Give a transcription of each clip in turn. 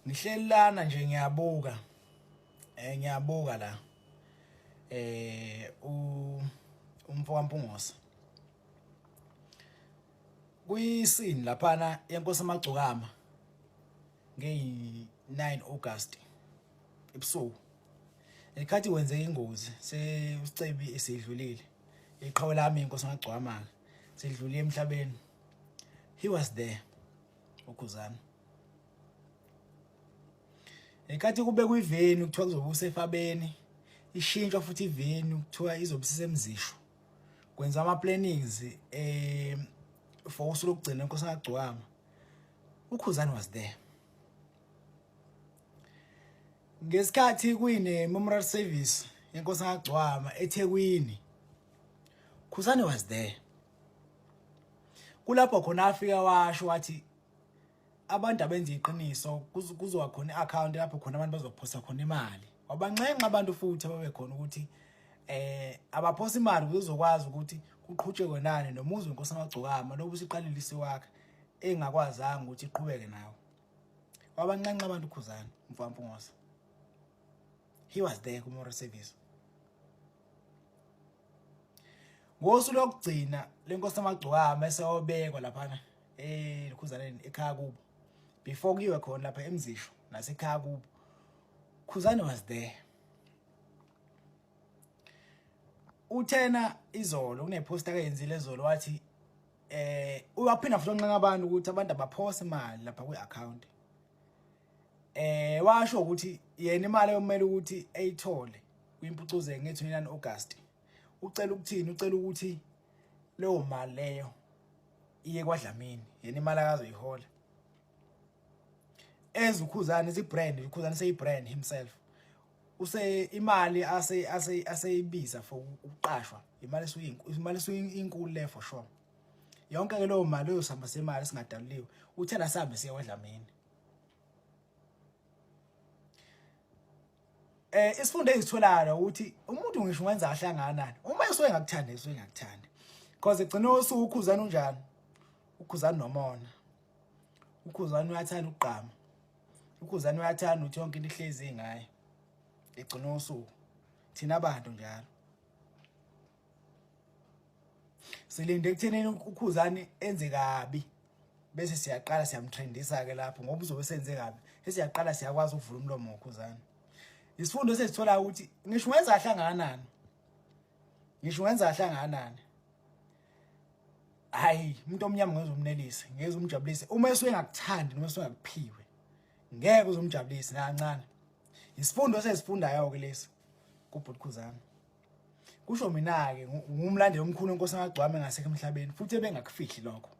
Ngihleli lana nje ngiyabuka ngiyabuka la umfowampungosa kuyisini laphana yenkosi amagcokama nge-9 August ebusuku ikhathi wenze ingozi seSicebi esidlulile iqhawe lami inkosi amagcokama sedlulile emhlabeni. He was there uKhuzani ikhathi kube kuyiveni kuthiwa kuzobe usefabeni ishintshwa futhi iveni kuthiwa izobe sisemzisho kwenza ama plannings for usuku lokugcina inkosi amagcokama. uKhuzani was there ngesikhathi kuyine memorial service yenkosi amagcokama eThekwini. Khuzani was there kulapho khona afika washo wathi abantu abenza iqiniso kuzoba khona i-account lapho khona abantu bazophosa khona imali. Wabanxenxa abantu futhi ababe khona ukuthi abaphosa imali kuzokwazi ukuthi kuqhutshekwe nani nomuzi wenkosi amagcokama lobu siqalile isiwakhe engakwazanga ukuthi iqhubeke nawo. Wabanxenxa abantu uKhuzani umfowampungosa. He was there ku memorial service. Ngosuku lokugcina lenkosi amagcokama eseyobekwa laphana eKhuzaneni ekhaya kubo before kuyiwe khona lapha emzisho nasekhaya kubo. Khuzani was there. Uthena izolo kunepost akayenzile izolo wathi uyaphinda futhi onqenqa abantu ukuthi abantu abaphosa imali lapha kwi-account. Washo ukuthi yena imali ayomela ukuthi ayithole kwimpucuze nge-29 August. Ucela ukuthini? Ucela ukuthi leyo mali leyo iye kwaDlamini yena imali akazoyihola. uKhuzani isibrand uKhuzani seyibrand himself. Imali aseyibiza for ukuqashwa imali esuyinkulu le for sure. Yonke ke leyo mali uyosamba semali singadaliwe uthena sabe siya kwaDlamini. Isifundo ezitholayo ukuthi umuntu ngisho wenza kahle kangakanani uma esuke ngakuthandi because egcina usuku uKhuzani unjani? uKhuzani nomona. uKhuzani uyathanda uqhama. uKhuzani uyathanda ukuthi yonke into ihlezi ngaye. Egcina usuku thina abantu njalo silinde ekuthenini uKhuzani enze kabi bese siyaqala siyamtrendisa ke lapho ngoba uzobe senze kabi siyaqala siyakwazi ukuvula umlomo ngoKhuzani. Isifundo sesithola ukuthi ngisho wenza kahle kangakanani hayi umuntu omnyama ngezomnelisa ngezomjabulisa uma esuke ngakuthandi noma esuke ngakuphiwe ngeke uzomjabulisa kancane. Isifundo sesifundayo ke lesi kubhuti Khuzani. Kusho mina ke ngumlandeli omkhulu wenkosi amagcokama engasekho emhlabeni futhi ebengakufihli lokho.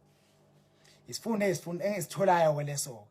Isifundo engisitholayo ke leso.